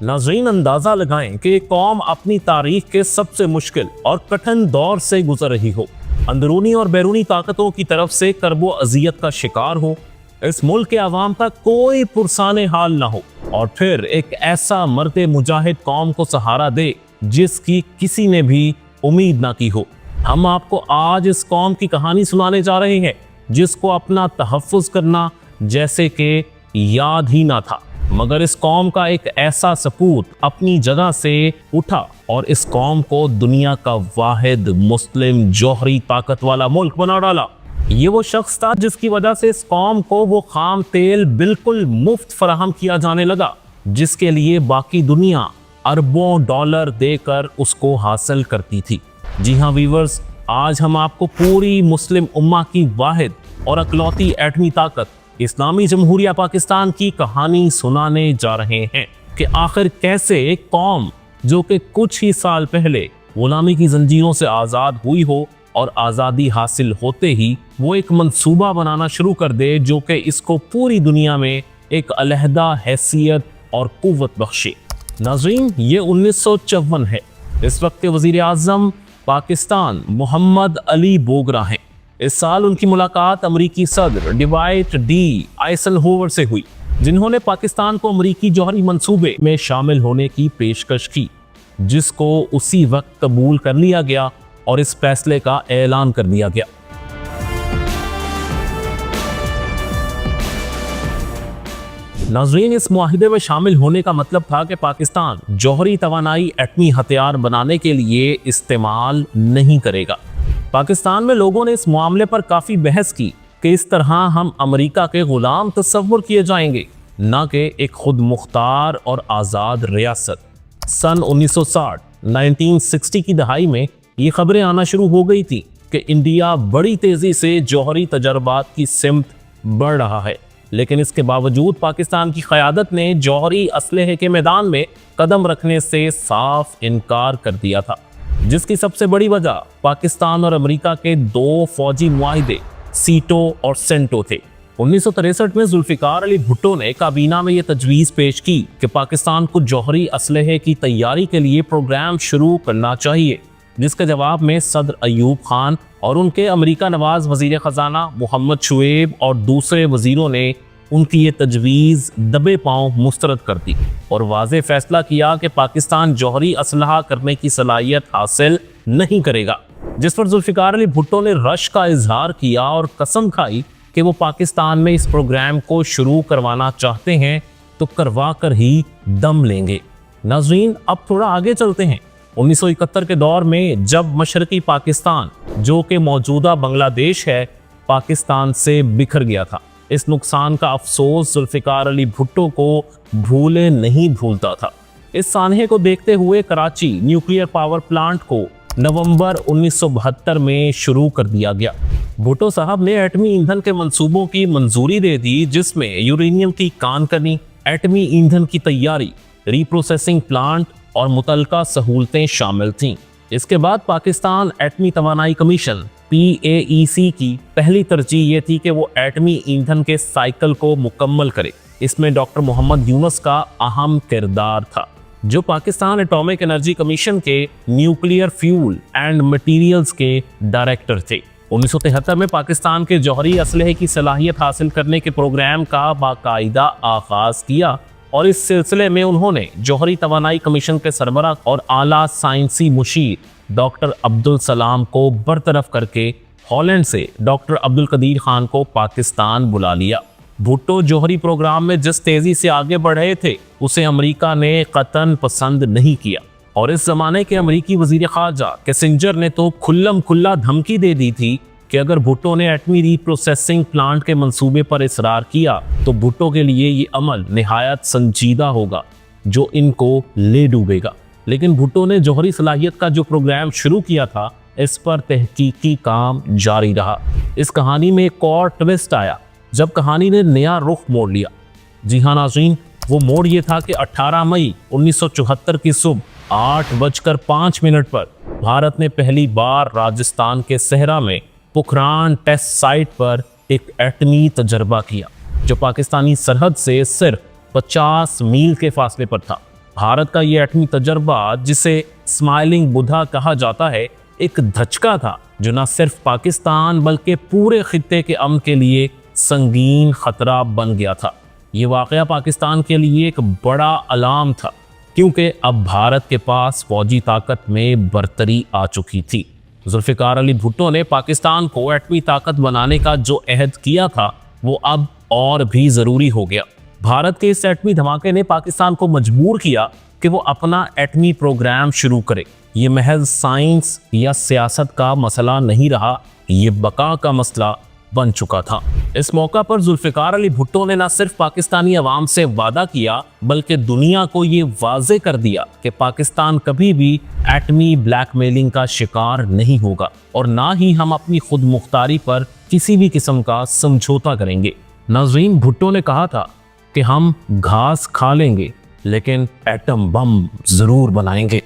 नाज़रीन, अंदाजा लगाएं कि कौम अपनी तारीख के सबसे मुश्किल और कठिन दौर से गुजर रही हो, अंदरूनी और बैरूनी ताकतों की तरफ से करबो अजियत का शिकार हो, इस मुल्क के अवाम का कोई पुरसाने हाल ना हो, और फिर एक ऐसा मर्दे मुजाहिद कौम को सहारा दे जिसकी किसी ने भी उम्मीद ना की हो। हम आपको आज इस कौम की कहानी सुनाने जा रहे हैं जिसको अपना तहफ़्फ़ुज़ करना जैसे कि याद ही ना था, मगर इस कौम का एक ऐसा सपूत अपनी जगह से उठा और इस कौम को दुनिया का वाहिद मुस्लिम जौहरी ताकत वाला मुल्क बना डाला। ये वो शख्स था जिसकी वजह से इस कौम को वो खाम तेल बिल्कुल मुफ्त फराहम किया जाने लगा, जिसके लिए बाकी दुनिया अरबों डॉलर देकर उसको हासिल करती थी। जी हाँ वीवर्स, आज हम आपको पूरी मुस्लिम उम्मा की वाहिद और अकलौती एटमी ताकत इस्लामी जमहूरिया पाकिस्तान की कहानी सुनाने जा रहे हैं कि आखिर कैसे एक कौम जो कि कुछ ही साल पहले गुलामी की जंजीरों से आज़ाद हुई हो और आज़ादी हासिल होते ही वो एक मंसूबा बनाना शुरू कर दे जो कि इसको पूरी दुनिया में एक अलहदा हैसियत और कुव्वत बख्शे। नाज़रीन, ये 1954 है। इस वक्त के वज़ीर आज़म पाकिस्तान मोहम्मद अली बोगरा हैं। इस साल उनकी मुलाकात अमरीकी सदर डिवाइट डी आइज़नहोवर से हुई, जिन्होंने पाकिस्तान को अमरीकी जौहरी मंसूबे में शामिल होने की पेशकश की, जिसको उसी वक्त कबूल कर लिया गया और इस फैसले का ऐलान कर दिया गया। नाज़रीन, इस मुआहिदे में शामिल होने का मतलब था कि पाकिस्तान जौहरी तवानाई एटमी हथियार बनाने के लिए इस्तेमाल नहीं करेगा। पाकिस्तान में लोगों ने इस मामले पर काफ़ी बहस की कि इस तरह हम अमेरिका के गुलाम तस्वुर किए जाएंगे, ना कि एक खुद मुख्तार और आज़ाद रियासत। सन 1960 की दहाई में ये खबरें आना शुरू हो गई थी कि इंडिया बड़ी तेज़ी से जौहरी तजर्बात की सिमत बढ़ रहा है, लेकिन इसके बावजूद पाकिस्तान की क़यादत ने जौहरी असलहे के मैदान में कदम रखने से साफ इनकार कर दिया था, जिसकी सबसे बड़ी वजह पाकिस्तान और अमेरिका के दो फौजी मुआहिदे सीटो और सेंटो थे। 1963 में जुल्फ़िकार अली भुट्टो ने काबीना में यह तजवीज़ पेश की कि पाकिस्तान को जौहरी असलहे की तैयारी के लिए प्रोग्राम शुरू करना चाहिए, जिसके जवाब में सदर अयूब खान और उनके अमेरिका नवाज वज़ीर ख़जाना मोहम्मद शुएब और दूसरे वज़ीरों ने उनकी ये तजवीज़ दबे पांव मुस्तरद कर दी और वाज़े फैसला किया कि पाकिस्तान जौहरी असलहा करने की सलाहियत हासिल नहीं करेगा, जिस पर जुल्फ़िकार अली भुट्टो ने रश का इजहार किया और कसम खाई कि वो पाकिस्तान में इस प्रोग्राम को शुरू करवाना चाहते हैं तो करवा कर ही दम लेंगे। नाज़रीन, अब थोड़ा आगे चलते हैं। 1971 के दौर में जब मशरकी पाकिस्तान जो कि मौजूदा बांग्लादेश है पाकिस्तान से बिखर गया था, इस नुकसान का अफसोस जुल्फ़िकार अली भुट्टो को भूले नहीं भूलता था। इस सानहे को देखते हुए कराची न्यूक्लियर पावर प्लांट को नवंबर 1972 में शुरू कर दिया गया। भुट्टो साहब ने एटमी ईंधन के मंसूबों की मंजूरी दे दी, जिसमें यूरेनियम की कानकनी, एटमी ईंधन की तैयारी, रीप्रोसेसिंग प्लांट और मुतलका सहूलतें शामिल थीं। इसके बाद पाकिस्तान एटमी तवानाई कमीशन PAEC की पहली तरजीह ये थी कि वो एटमी ईंधन के साइकिल को मुकम्मल करे। इसमें डॉक्टर मोहम्मद यूनुस का अहम किरदार था, जो पाकिस्तान एटॉमिक एनर्जी कमीशन के न्यूक्लियर फ्यूल एंड मटीरियल्स के डायरेक्टर थे। 1973 में पाकिस्तान के जौहरी असलहे की सलाहियत हासिल करने के प्रोग्राम का बाकायदा आगाज किया और इस सिलसिले में उन्होंने जौहरी तवानाई कमीशन के सरबराह और आला साइंसी मुशीर डॉक्टर अब्दुल सलाम को बरतरफ करके हॉलैंड से डॉक्टर अब्दुल कदीर खान को पाकिस्तान बुला लिया। भुट्टो जौहरी प्रोग्राम में जिस तेजी से आगे बढ़ रहे थे उसे अमेरिका ने कतन पसंद नहीं किया और इस जमाने के अमेरिकी वजीर खारजा किसिंजर ने तो खुल्लम खुल्ला धमकी दे दी थी कि अगर भुट्टो ने एटमी रीप्रोसेसिंग प्लांट के मंसूबे पर इसरार किया तो भुट्टो के लिए ये अमल निहायत संजीदा होगा जो इनको ले डूबेगा। लेकिन भुट्टो ने जौहरी सलाहियत का जो प्रोग्राम शुरू किया था इस पर तहकीकी काम जारी रहा। इस कहानी में एक और ट्विस्ट आया जब कहानी ने नया रुख मोड़ लिया। जी हाँ नाज़रीन, वो मोड़ ये था कि 18 मई 1974 की सुबह 8:05 पर भारत ने पहली बार राजस्थान के सहरा में पोखरान टेस्ट साइट पर एक एटमी तजर्बा किया जो पाकिस्तानी सरहद से सिर्फ 50 मील के फासले पर था। भारत का ये एटमी तजर्बा, जिसे स्माइलिंग बुद्धा कहा जाता है, एक धचका था जो न सिर्फ पाकिस्तान बल्कि पूरे खित्ते के अमन के लिए संगीन खतरा बन गया था। ये वाकया पाकिस्तान के लिए एक बड़ा अलार्म था, क्योंकि अब भारत के पास फौजी ताकत में बरतरी आ चुकी थी। जुल्फिकार अली भुट्टो ने पाकिस्तान को एटमी ताकत बनाने का जो अहद किया था वो अब और भी ज़रूरी हो गया। भारत के इस एटमी धमाके ने पाकिस्तान को मजबूर किया कि वो अपना एटमी प्रोग्राम शुरू करे। ये महज साइंस या सियासत का मसला नहीं रहा, ये बका का मसला बन चुका था। इस मौका पर जुल्फिकार अली भुट्टो ने न सिर्फ पाकिस्तानी अवाम से वादा किया बल्कि दुनिया को ये वाजे कर दिया कि पाकिस्तान कभी भी एटमी ब्लैकमेलिंग का शिकार नहीं होगा और ना ही हम अपनी खुद मुख्तारी पर किसी भी किस्म का समझौता करेंगे। नाज़रीन, भुट्टो ने कहा था कि हम घास खा लेंगे लेकिन एटम बम जरूर बनाएंगे।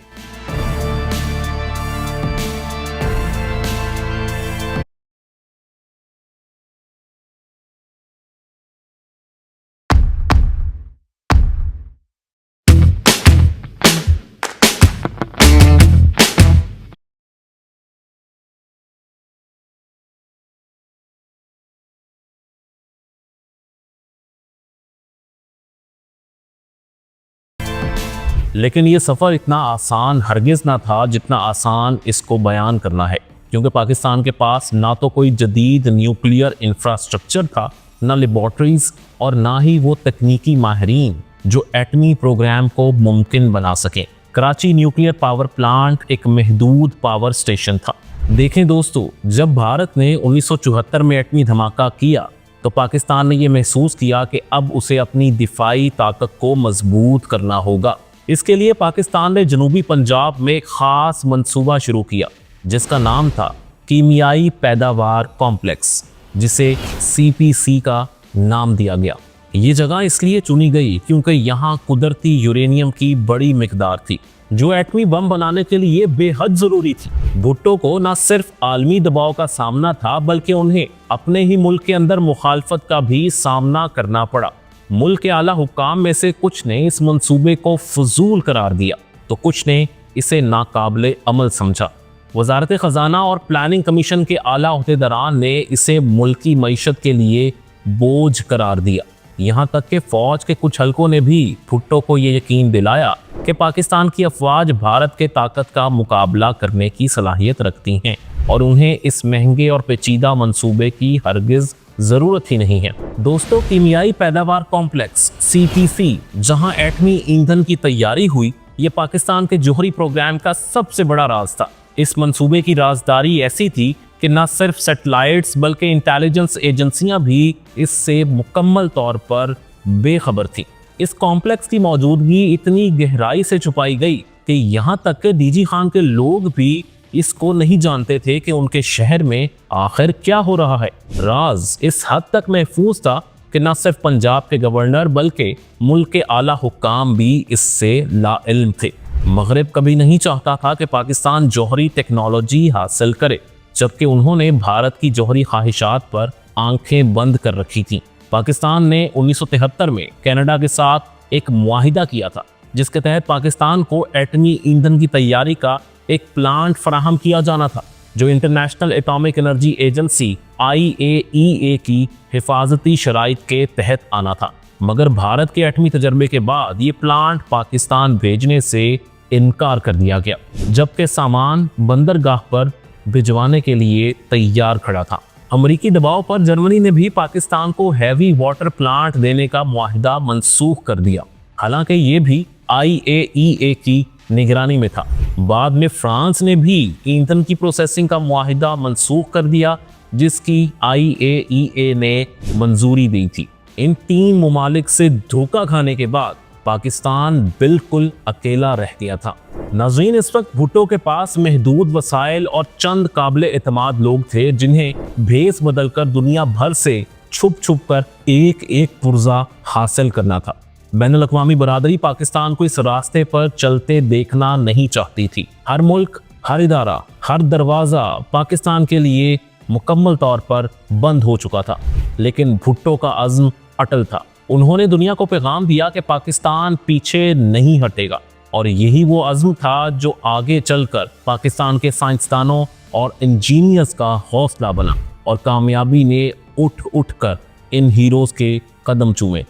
लेकिन ये सफ़र इतना आसान हरगिज़ ना था जितना आसान इसको बयान करना है, क्योंकि पाकिस्तान के पास ना तो कोई जदीद न्यूक्लियर इंफ्रास्ट्रक्चर था, ना लेबॉर्ट्रीज़ और ना ही वो तकनीकी माहिरीन जो एटमी प्रोग्राम को मुमकिन बना सकें। कराची न्यूक्लियर पावर प्लांट एक महदूद पावर स्टेशन था। देखें दोस्तों, जब भारत ने 1974 में एटमी धमाका किया तो पाकिस्तान ने यह महसूस किया कि अब उसे अपनी दिफाई ताकत को मजबूत करना होगा। इसके लिए पाकिस्तान ने जनूबी पंजाब में एक ख़ास मंसूबा शुरू किया जिसका नाम था कीमियाई पैदावार कॉम्प्लेक्स, जिसे CPC का नाम दिया गया। ये जगह इसलिए चुनी गई क्योंकि यहाँ कुदरती यूरेनियम की बड़ी मिकदार थी जो एटमी बम बनाने के लिए बेहद ज़रूरी थी। भुट्टो को न सिर्फ आलमी दबाव का सामना था बल्कि उन्हें अपने ही मुल्क के अंदर मुखालफत का भी सामना करना पड़ा। मुल्क के आला हुक्काम में से कुछ ने इस मंसूबे को फजूल करार दिया तो कुछ ने इसे नाकाबिले अमल समझा। वजारत ख़जाना और प्लानिंग कमीशन के आला अहदेदारान ने इसे मुल्की मईशत के लिए बोझ करार दिया। यहाँ तक कि फ़ौज के कुछ हलकों ने भी भुट्टो को ये यकीन दिलाया कि पाकिस्तान की अफवाज भारत के ताकत का मुकाबला करने की सलाहियत रखती हैं और उन्हें इस महंगे और पेचीदा मंसूबे की हरगिज़ ज़रूरत ही नहीं है। दोस्तों, कीमियाई पैदावार कॉम्प्लेक्स CPC जहां एटमी ईंधन की तैयारी हुई, ये पाकिस्तान के जौहरी प्रोग्राम का सबसे बड़ा राज था। इस मंसूबे की राजदारी ऐसी थी कि न सिर्फ सैटेलाइट्स बल्कि इंटेलिजेंस एजेंसियां भी इससे मुकम्मल तौर पर बेखबर थी। इस कॉम्प्लेक्स की मौजूदगी इतनी गहराई से छुपाई गई कि यहाँ तक कि DG खान के लोग भी इसको नहीं जानते थे कि उनके शहर में आखिर क्या हो रहा है। राज इस हद तक महफूज था कि न सिर्फ पंजाब के गवर्नर बल्कि मुल्क के आला हुक्काम भी इससे लाइल्म थे। मगरिब कभी नहीं चाहता था कि पाकिस्तान जौहरी टेक्नोलॉजी हासिल करे, जबकि उन्होंने भारत की जौहरी ख्वाहिशात पर आंखें बंद कर रखी थीं। पाकिस्तान ने 1973 में कनाडा के साथ एक मुआहिदा किया था जिसके तहत पाकिस्तान को एटमी ईंधन की तैयारी का एक प्लांट फराहम किया जाना था जो international atomic energy agency IAEA की हिफाजती शराइत के तहत आना था। मगर भारत के एटमी तजर्बे के बाद ये प्लांट पाकिस्तान भेजने से इनकार कर दिया गया, जबकि सामान बंदरगाह पर भिजवाने के लिए तैयार खड़ा था। अमरीकी दबाव पर जर्मनी ने भी पाकिस्तान को हैवी वाटर प्लांट देने का मुआहिदा मनसूख कर दिया, हालांकि ये भी IAEA की निगरानी में था। बाद में फ्रांस ने भी ईंधन की प्रोसेसिंग का मुआहिदा मनसूख कर दिया जिसकी IAEA ने मंजूरी दी थी। इन 3 ममालिक से धोखा खाने के बाद पाकिस्तान बिल्कुल अकेला रह गया था। नाज़रीन, इस वक्त भुट्टो के पास महदूद वसाइल और चंद काबिले एतमाद लोग थे जिन्हें भेस बदलकर दुनिया भर से छुप छुप कर एक एक पुर्जा हासिल करना था। बैनुल-अक़वामी बरादरी पाकिस्तान को इस रास्ते पर चलते देखना नहीं चाहती थी। हर मुल्क, हर इदारा, हर दरवाज़ा पाकिस्तान के लिए मुकम्मल तौर पर बंद हो चुका था, लेकिन भुट्टो का अज़्म अटल था। انہوں نے دنیا کو پیغام دیا کہ پاکستان پیچھے نہیں ہٹے گا، اور یہی وہ عزم تھا جو آگے چل کر پاکستان کے سائنسدانوں اور انجینئرز کا حوصلہ بنا، اور کامیابی نے اٹھ اٹھ کر ان ہیروز کے قدم چومے۔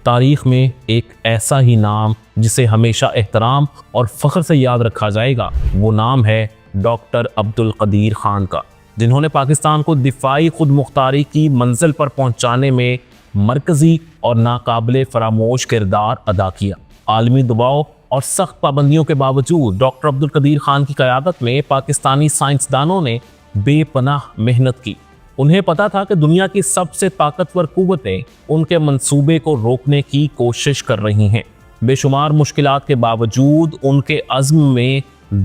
تاریخ میں ایک ایسا ہی نام جسے ہمیشہ احترام اور فخر سے یاد رکھا جائے گا، وہ نام ہے ڈاکٹر عبدالقدیر خان کا، جنہوں نے پاکستان کو دفاعی خود مختاری کی منزل پر پہنچانے میں مرکزی اور ناقابل فراموش کردار ادا کیا۔ عالمی دباؤ اور سخت پابندیوں کے باوجود ڈاکٹر عبدالقدیر خان کی قیادت میں پاکستانی سائنسدانوں نے بے پناہ محنت کی۔ انہیں پتا تھا کہ دنیا کی سب سے طاقتور قوتیں ان کے منصوبے کو روکنے کی کوشش کر رہی ہیں۔ بے شمار مشکلات کے باوجود ان کے عزم میں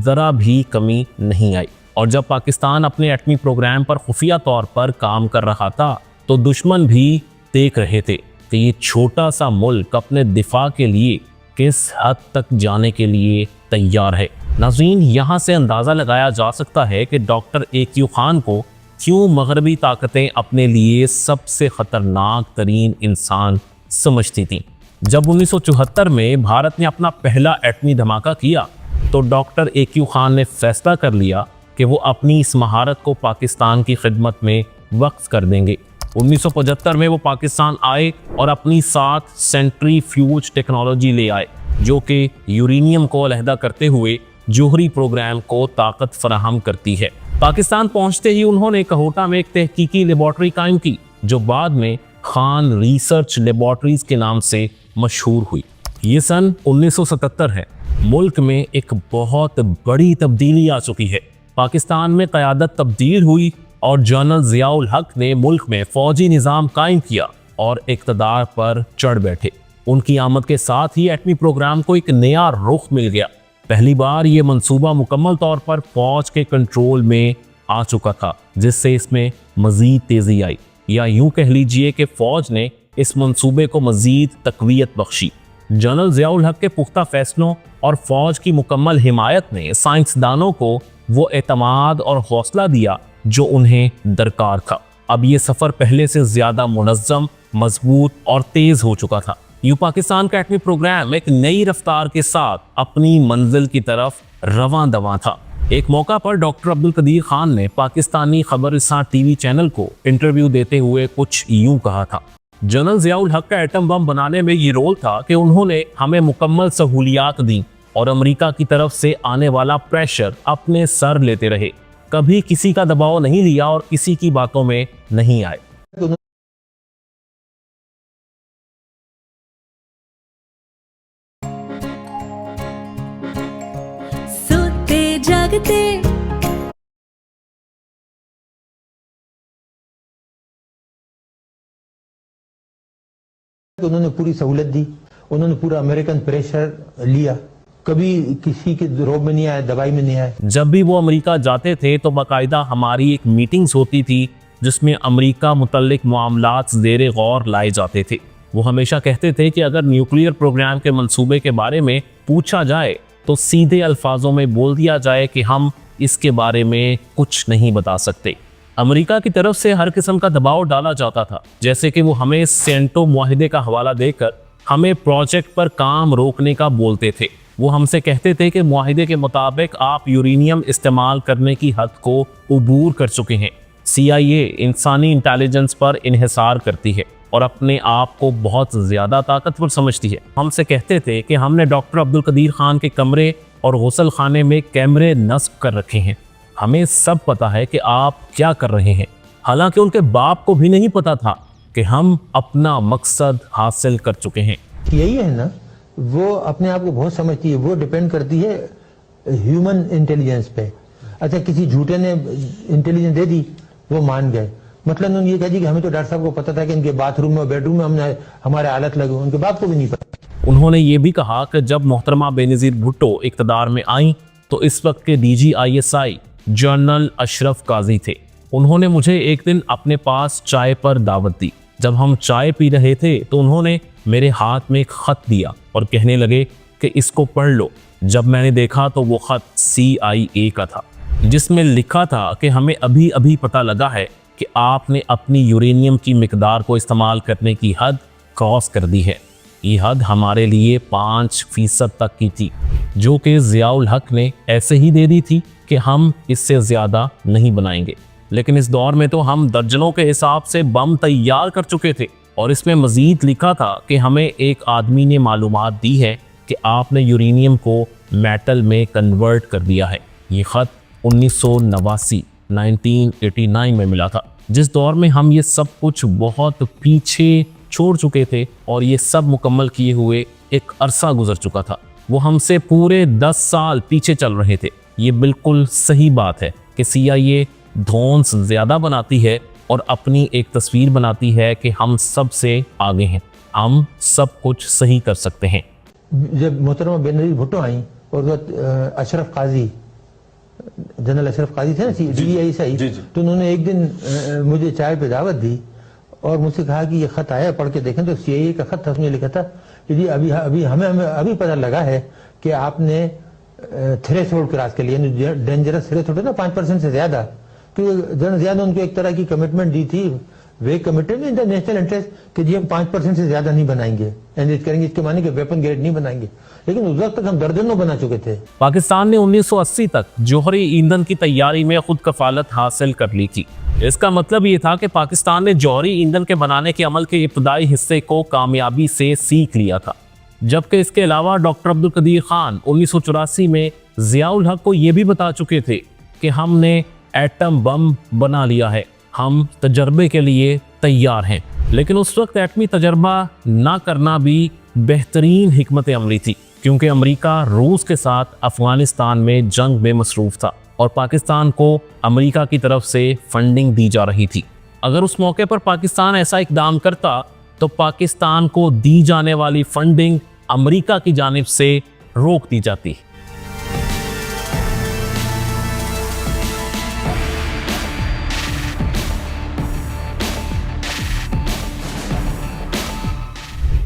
ذرا بھی کمی نہیں آئی، اور جب پاکستان اپنے ایٹمی پروگرام پر خفیہ طور پر کام کر رہا تھا تو دشمن بھی دیکھ رہے تھے کہ یہ چھوٹا سا ملک اپنے دفاع کے لیے کس حد تک جانے کے لیے تیار ہے۔ ناظرین، یہاں سے اندازہ لگایا جا سکتا ہے کہ ڈاکٹر AQ خان کو کیوں مغربی طاقتیں اپنے لیے سب سے خطرناک ترین انسان سمجھتی تھیں۔ جب 1974 میں بھارت نے اپنا پہلا ایٹمی دھماکہ کیا تو ڈاکٹر AQ خان نے فیصلہ کر لیا کہ وہ اپنی اس مہارت کو پاکستان کی خدمت میں وقف کر دیں گے۔ 1975 میں وہ پاکستان آئے اور اپنی ساتھ سینٹری فیوج ٹیکنالوجی لے آئے، جو کہ یورینیم کو علیحدہ کرتے ہوئے جوہری پروگرام کو طاقت فراہم کرتی ہے۔ پاکستان پہنچتے ہی انہوں نے کہوٹہ میں ایک تحقیقی لیبارٹری قائم کی، جو بعد میں خان ریسرچ لیبارٹریز کے نام سے مشہور ہوئی۔ یہ سن 1977 ہے۔ ملک میں ایک بہت بڑی تبدیلی آ چکی ہے۔ پاکستان میں قیادت تبدیل ہوئی اور جنرل ضیاء الحق نے ملک میں فوجی نظام قائم کیا اور اقتدار پر چڑھ بیٹھے۔ ان کی آمد کے ساتھ ہی ایٹمی پروگرام کو ایک نیا رخ مل گیا۔ پہلی بار یہ منصوبہ مکمل طور پر فوج کے کنٹرول میں آ چکا تھا، جس سے اس میں مزید تیزی آئی، یا یوں کہہ لیجئے کہ فوج نے اس منصوبے کو مزید تقویت بخشی۔ جنرل ضیاء الحق کے پختہ فیصلوں اور فوج کی مکمل حمایت نے سائنسدانوں کو وہ اعتماد اور حوصلہ دیا جو انہیں درکار تھا۔ اب یہ سفر پہلے سے زیادہ منظم، مضبوط اور تیز ہو چکا تھا۔ یوں پاکستان کا ایٹمی پروگرام ایک نئی رفتار کے ساتھ اپنی منزل کی طرف رواں دواں تھا۔ ایک موقع پر ڈاکٹر عبدالقدیر خان نے پاکستانی خبر رساں ٹی وی چینل کو انٹرویو دیتے ہوئے کچھ یوں کہا تھا: جنرل ضیاء الحق کا ایٹم بم بنانے میں یہ رول تھا کہ انہوں نے ہمیں مکمل سہولیات دیں اور امریکہ کی طرف سے آنے والا پریشر اپنے سر لیتے رہے، کبھی کسی کا دباؤ نہیں لیا اور کسی کی باتوں میں نہیں آئے۔ سوتے جاگتے انہوں نے پوری سہولت دی، انہوں نے پورا امریکن پریشر لیا، کبھی کسی کے روب میں نہیں آئے، دوائی میں نہیں آئے۔ جب بھی وہ امریکہ جاتے تھے تو باقاعدہ ہماری ایک میٹنگز ہوتی تھی جس میں امریکہ متعلق معاملات زیر غور لائے جاتے تھے۔ وہ ہمیشہ کہتے تھے کہ اگر نیوکلیئر پروگرام کے منصوبے کے بارے میں پوچھا جائے تو سیدھے الفاظوں میں بول دیا جائے کہ ہم اس کے بارے میں کچھ نہیں بتا سکتے۔ امریکہ کی طرف سے ہر قسم کا دباؤ ڈالا جاتا تھا، جیسے کہ وہ ہمیں سینٹو معاہدے کا حوالہ دے کر ہمیں پروجیکٹ پر کام روکنے کا بولتے تھے۔ وہ ہم سے کہتے تھے کہ معاہدے کے مطابق آپ یورینیم استعمال کرنے کی حد کو عبور کر چکے ہیں۔ CIA انسانی انٹیلیجنس پر انحصار کرتی ہے اور اپنے آپ کو بہت زیادہ طاقتور سمجھتی ہے۔ ہم سے کہتے تھے کہ ہم نے ڈاکٹر عبدالقدیر خان کے کمرے اور غسل خانے میں کیمرے نصب کر رکھے ہیں، ہمیں سب پتا ہے کہ آپ کیا کر رہے ہیں۔ حالانکہ ان کے باپ کو بھی نہیں پتا تھا کہ ہم اپنا مقصد حاصل کر چکے ہیں۔ یہی ہے نا، وہ اپنے آپ کو بہت سمجھتی ہے، وہ ڈیپینڈ کرتی ہے ہیومن انٹیلیجنس پہ۔ اچھا، کسی جھوٹے نے انٹیلیجنس دے دی، وہ مان گئے۔ مطلب انہوں نے یہ کہا جی کہ ہمیں تو ڈاکٹر صاحب کو پتا تھا کہ ان کے باتھ روم میں اور بیڈ روم میں ہمارے حالت لگے، ان کے باپ کو بھی نہیں پتا۔ انہوں نے یہ بھی کہا کہ جب محترمہ بینظیر بھٹو اقتدار میں آئیں تو اس وقت کے DG ISI جنرل اشرف قاضی تھے۔ انہوں نے مجھے ایک دن اپنے پاس چائے پر دعوت دی۔ جب ہم چائے پی رہے تھے تو انہوں نے میرے ہاتھ میں ایک خط دیا اور کہنے لگے کہ اس کو پڑھ لو۔ جب میں نے دیکھا تو وہ خط CIA کا تھا، جس میں لکھا تھا کہ ہمیں ابھی ابھی پتہ لگا ہے کہ آپ نے اپنی یورینیم کی مقدار کو استعمال کرنے کی حد क्रॉस कर दी है। ये हद हमारे लिए 5% तक की थी, जो कि ज़ियाउल हक ने ऐसे ही दे दी थी कि हम इससे ज़्यादा नहीं बनाएंगे। लेकिन इस दौर में तो हम दर्जनों के हिसाब से बम तैयार कर चुके थे, और इसमें मज़ीद लिखा था कि हमें एक आदमी ने मालूमात दी है कि आपने यूरेनियम को मेटल में कन्वर्ट कर दिया है। ये ख़त 1989 में मिला था, जिस दौर में हम ये सब कुछ बहुत पीछे छोड़ चुके थे और ये सब मुकम्मल किए हुए एक अरसा गुजर चुका था। वो हमसे पूरे 10 साल पीछे चल रहे थे। ये बिल्कुल सही बात है कि CIA धौंस ज़्यादा बनाती है और अपनी एक तस्वीर बनाती है कि हम सब से आगे हैं, हम सब कुछ सही कर सकते हैं। जब मोहतरमा बेनज़ीर भुट्टो आई और अशरफ काजी, जनरल अशरफ काजी थे ना DI से, तो उन्होंने एक दिन मुझे चाय पे दावत दी और मुझसे कहा कि ये खत आया, पढ़ के देखें। तो CIA का खत था, उसमें लिखा था कि जी अभी हमें पता लगा है कि आपने थ्रेशोल्ड क्रॉस के लिए, डेंजरस थ्रेशोल्ड है ना 5% से ज्यादा, तो ज्यादा उनको एक तरह की कमिटमेंट दी थी, वे committed in the national interest कि जी हम 5% से ज्यादा नहीं बनाएंगे, एनरिच करेंगे, इसके माने कि वेपन ग्रेड नहीं बनाएंगे। लेकिन उस वक्त तक हम दर्जनों बना चुके थे। पाकिस्तान ने 1980 तक जौहरी ईंधन की तैयारी में खुद कफालत हासिल कर ली थी। इसका मतलब ये था कि पाकिस्तान ने जौहरी ईंधन के बनाने के अमल के इब्तदाई हिस्से को कामयाबी से सीख लिया था। जबकि इसके अलावा डॉक्टर अब्दुल कदीर खान 1984 में ज़ियाउल हक को ये भी बता चुके थे कि हमने एटम बम बना लिया है, हम तजर्बे के लिए तैयार हैं। लेकिन उस वक्त एटमी तजर्बा ना करना भी बेहतरीन हिकमत अमली थी, क्योंकि अमेरिका रूस के साथ अफगानिस्तान में जंग में मसरूफ़ था और पाकिस्तान को अमेरिका की तरफ से फंडिंग दी जा रही थी। अगर उस मौके पर पाकिस्तान ऐसा इकदाम करता तो पाकिस्तान को दी जाने वाली फंडिंग अमेरिका की जानिब से रोक दी जाती।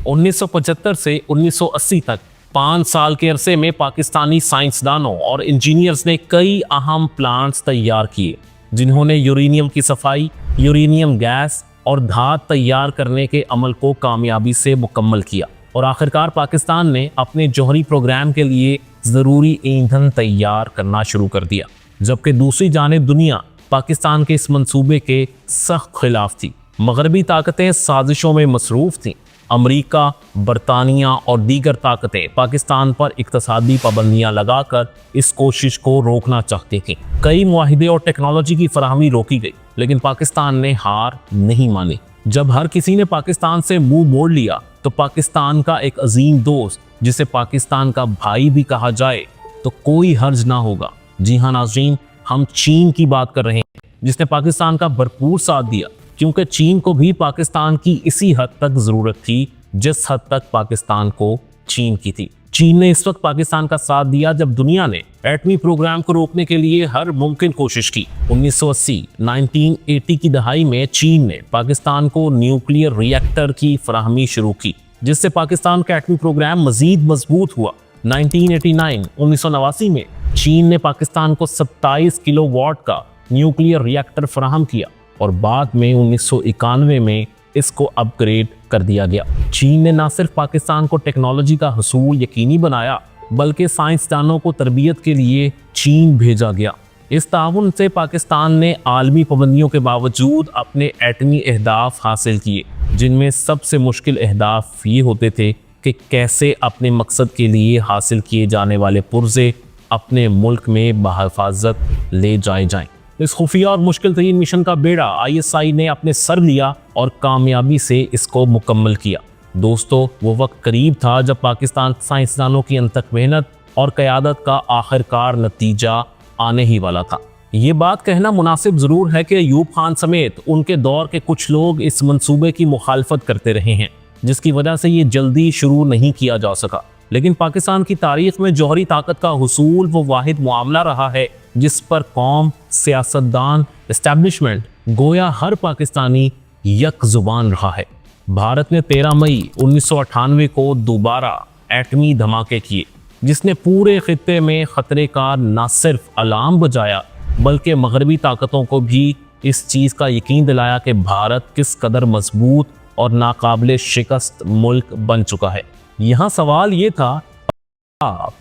उन्नीस 1975 से 1980 तक 5 साल के अरसे में पाकिस्तानी साइंसदानों और इंजीनियर्स ने कई अहम प्लांट्स तैयार किए, जिन्होंने यूरेनियम की सफाई, यूरेनियम गैस और धात तैयार करने के अमल को कामयाबी से मुकम्मल किया। और आखिरकार पाकिस्तान ने अपने जौहरी प्रोग्राम के लिए ज़रूरी ईंधन तैयार करना शुरू कर दिया। जबकि दूसरी जानिब दुनिया पाकिस्तान के इस मंसूबे के सख्त खिलाफ थी। मगरबी ताकतें साजिशों में मसरूफ़ थीं। अमेरिका, बरतानिया और दीगर ताकतें पाकिस्तान पर इक्तसादी पाबंदियां लगाकर इस कोशिश को रोकना चाहती थीं। कई मुआहिदे और टेक्नोलॉजी की फराहमी रोकी गई, लेकिन पाकिस्तान ने हार नहीं मानी। जब हर किसी ने पाकिस्तान से मुंह मोड़ लिया तो पाकिस्तान का एक अजीम दोस्त, जिसे पाकिस्तान का भाई भी कहा जाए, तो कोई हर्ज ना होगा। जी हाँ नाज़रीन, हम चीन की बात कर रहे हैं, जिसने पाकिस्तान का भरपूर साथ दिया, क्योंकि चीन को भी पाकिस्तान की इसी हद तक ज़रूरत थी जिस हद तक पाकिस्तान को चीन की थी। चीन ने इस वक्त पाकिस्तान का साथ दिया जब दुनिया ने एटमी प्रोग्राम को रोकने के लिए हर मुमकिन कोशिश की। 1980 की दहाई में चीन ने पाकिस्तान को न्यूक्लियर रिएक्टर की फराहमी शुरू की, जिससे पाकिस्तान का एटमी प्रोग्राम मजीद मजबूत हुआ। 1989 में चीन ने पाकिस्तान को 27 किलोवाट का न्यूक्लियर रिएक्टर फराहम किया और बाद में 1991 में इसको अपग्रेड कर दिया गया। चीन ने न सिर्फ पाकिस्तान को टेक्नोलॉजी का हसूल यकीनी बनाया, बल्कि साइंसदानों को तरबियत के लिए चीन भेजा गया। इस ताउन से पाकिस्तान ने आलमी पाबंदियों के बावजूद अपने एटमी अहदाफ हासिल किए, जिनमें सबसे मुश्किल अहदाफ ये होते थे कि कैसे अपने मकसद के लिए हासिल किए जाने वाले पुर्जे अपने मुल्क में बहिफाजत ले जाए जाएं। इस खुफिया और मुश्किल तरीन मिशन का बेड़ा ISI ने अपने सर लिया और कामयाबी से इसको मुकम्मल किया। दोस्तों, वो वक्त करीब था जब पाकिस्तान साइंसदानों की अनथक मेहनत और क़यादत का आखिरकार नतीजा आने ही वाला था। ये बात कहना मुनासिब ज़रूर है कि अयूब खान समेत उनके दौर के कुछ लोग इस मंसूबे की मुखालफत करते रहे हैं, जिसकी वजह से ये जल्दी शुरू नहीं किया जा सका। लेकिन पाकिस्तान की तारीख में जौहरी ताकत का हुसूल वो वाहिद मामला रहा है जिस पर कौम, सियासतदान, एस्टैब्लिशमेंट, गोया हर पाकिस्तानी यक जुबान रहा है। भारत ने 13 मई 1998 को दोबारा एटमी धमाके किए, जिसने पूरे खित्ते में खतरे का न सिर्फ अलार्म बजाया, बल्कि मगरबी ताकतों को भी इस चीज़ का यकीन दिलाया कि भारत किस कदर मजबूत اور ناقابل شکست ملک بن چکا ہے۔ یہاں سوال یہ تھا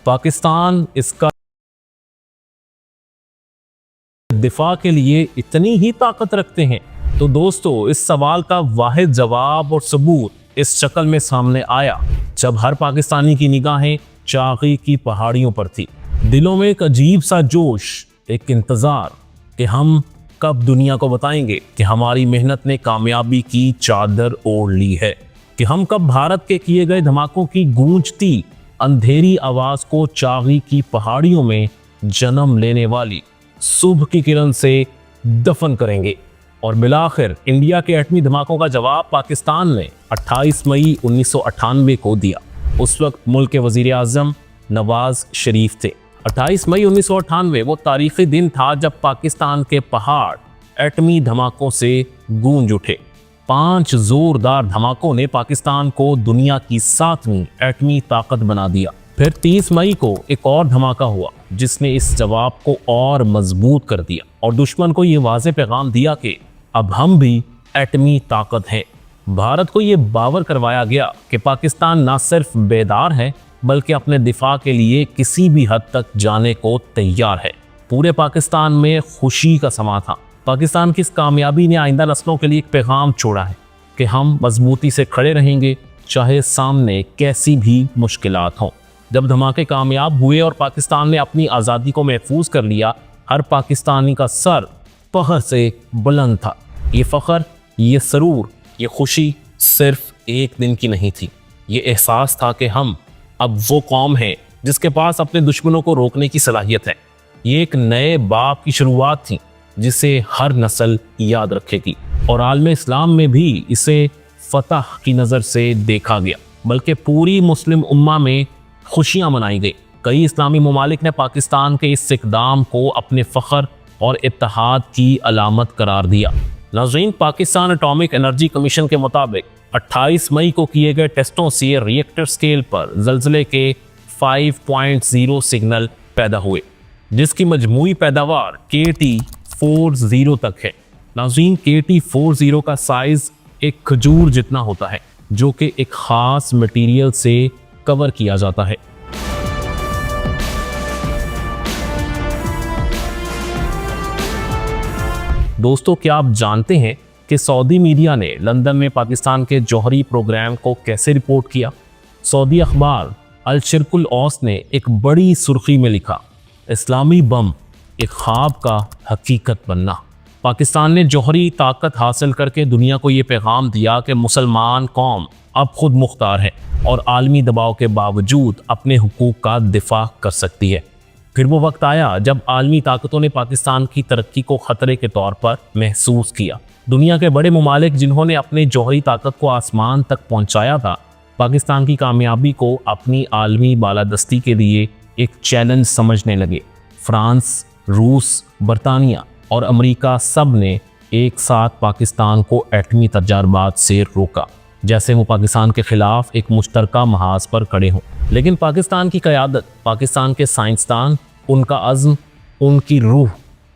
پاکستان اس کا دفاع کے لیے اتنی ہی طاقت رکھتے ہیں؟ تو دوستو اس سوال کا واحد جواب اور ثبوت اس شکل میں سامنے آیا جب ہر پاکستانی کی نگاہیں چاغی کی پہاڑیوں پر تھی، دلوں میں ایک عجیب سا جوش، ایک انتظار کہ ہم کب دنیا کو بتائیں گے کہ ہماری محنت نے کامیابی کی چادر اوڑھ لی ہے، کہ ہم کب بھارت کے کیے گئے دھماکوں کی گونجتی اندھیری آواز کو چاغی کی پہاڑیوں میں جنم لینے والی صبح کی کرن سے دفن کریں گے۔ اور بالآخر انڈیا کے ایٹمی دھماکوں کا جواب پاکستان نے 28 مئی 1998 کو دیا۔ اس وقت ملک کے وزیر اعظم نواز شریف تھے۔ 28 مئی 1998 وہ تاریخی دن تھا جب پاکستان کے پہاڑ ایٹمی دھماکوں سے گونج اٹھے۔ 5 زوردار دھماکوں نے پاکستان کو دنیا کی 7ویں ایٹمی طاقت بنا دیا۔ پھر 30 مئی کو ایک اور دھماکہ ہوا جس نے اس جواب کو اور مضبوط کر دیا اور دشمن کو یہ واضح پیغام دیا کہ اب ہم بھی ایٹمی طاقت ہیں۔ بھارت کو یہ باور کروایا گیا کہ پاکستان نہ صرف بیدار ہے بلکہ اپنے دفاع کے لیے کسی بھی حد تک جانے کو تیار ہے۔ پورے پاکستان میں خوشی کا سما تھا۔ پاکستان کی اس کامیابی نے آئندہ نسلوں کے لیے ایک پیغام چھوڑا ہے کہ ہم مضبوطی سے کھڑے رہیں گے چاہے سامنے کیسی بھی مشکلات ہوں۔ جب دھماکے کامیاب ہوئے اور پاکستان نے اپنی آزادی کو محفوظ کر لیا، ہر پاکستانی کا سر فخر سے بلند تھا۔ یہ فخر، یہ سرور، یہ خوشی صرف ایک دن کی نہیں تھی۔ یہ احساس تھا کہ ہم اب وہ قوم ہے جس کے پاس اپنے دشمنوں کو روکنے کی صلاحیت ہے۔ یہ ایک نئے باب کی شروعات تھی جسے ہر نسل یاد رکھے گی، اور عالم اسلام میں بھی اسے فتح کی نظر سے دیکھا گیا، بلکہ پوری مسلم امہ میں خوشیاں منائی گئی۔ کئی اسلامی ممالک نے پاکستان کے اس اقدام کو اپنے فخر اور اتحاد کی علامت قرار دیا۔ ناظرین، پاکستان اٹامک انرجی کمیشن کے مطابق 28 مئی کو کیے گئے ٹیسٹوں سے ری ایکٹر سکیل پر زلزلے کے 5.0 سگنل پیدا ہوئے، جس کی مجموعی پیداوار KT-40 تک ہے۔ ناظرین، KT-40 کا سائز ایک کھجور جتنا ہوتا ہے جو کہ ایک خاص مٹیریل سے کور کیا جاتا ہے۔ دوستو، کیا آپ جانتے ہیں کہ سعودی میڈیا نے لندن میں پاکستان کے جوہری پروگرام کو کیسے رپورٹ کیا؟ سعودی اخبار الشرق الاوسط نے ایک بڑی سرخی میں لکھا، اسلامی بم ایک خواب کا حقیقت بننا۔ پاکستان نے جوہری طاقت حاصل کر کے دنیا کو یہ پیغام دیا کہ مسلمان قوم اب خود مختار ہے اور عالمی دباؤ کے باوجود اپنے حقوق کا دفاع کر سکتی ہے۔ پھر وہ وقت آیا جب عالمی طاقتوں نے پاکستان کی ترقی کو خطرے کے طور پر محسوس کیا۔ دنیا کے بڑے ممالک جنہوں نے اپنے جوہری طاقت کو آسمان تک پہنچایا تھا، پاکستان کی کامیابی کو اپنی عالمی بالادستی کے لیے ایک چیلنج سمجھنے لگے۔ فرانس، روس، برطانیہ اور امریکہ سب نے ایک ساتھ پاکستان کو ایٹمی تجربات سے روکا، جیسے وہ پاکستان کے خلاف ایک مشترکہ محاذ پر کھڑے ہوں۔ لیکن پاکستان کی قیادت، پاکستان کے سائنسدان، ان کا عزم، ان کی روح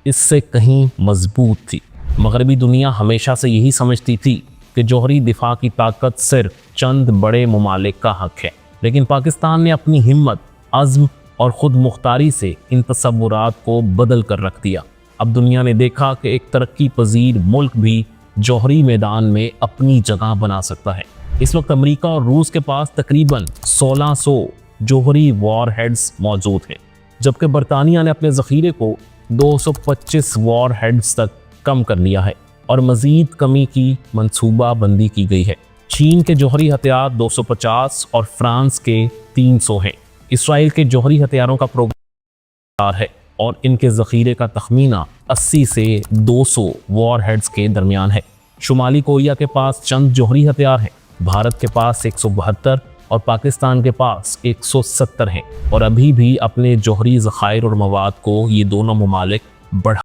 اس سے کہیں مضبوط تھی۔ مغربی دنیا ہمیشہ سے یہی سمجھتی تھی کہ جوہری دفاع کی طاقت صرف چند بڑے ممالک کا حق ہے، لیکن پاکستان نے اپنی ہمت، عزم اور خود مختاری سے ان تصورات کو بدل کر رکھ دیا۔ اب دنیا نے دیکھا کہ ایک ترقی پذیر ملک بھی جوہری میدان میں اپنی جگہ بنا سکتا ہے۔ اس وقت امریکہ اور روس کے پاس تقریباً 1600 جوہری وار ہیڈز موجود ہیں، جبکہ برطانیہ نے اپنے ذخیرے کو 225 وار ہیڈز تک کم کر لیا ہے اور مزید کمی کی منصوبہ بندی کی گئی ہے۔ چین کے جوہری ہتھیار 250 اور فرانس کے 300 ہیں۔ اسرائیل کے جوہری ہتھیاروں کا پروگرام ہے اور ان کے ذخیرے کا تخمینہ 80 سے 200 وار ہیڈز کے درمیان ہے۔ شمالی کوریا کے پاس چند جوہری ہتھیار ہیں، بھارت کے پاس 172 اور پاکستان کے پاس 170 ہیں، اور ابھی بھی اپنے جوہری ذخائر اور مواد کو یہ دونوں ممالک بڑھا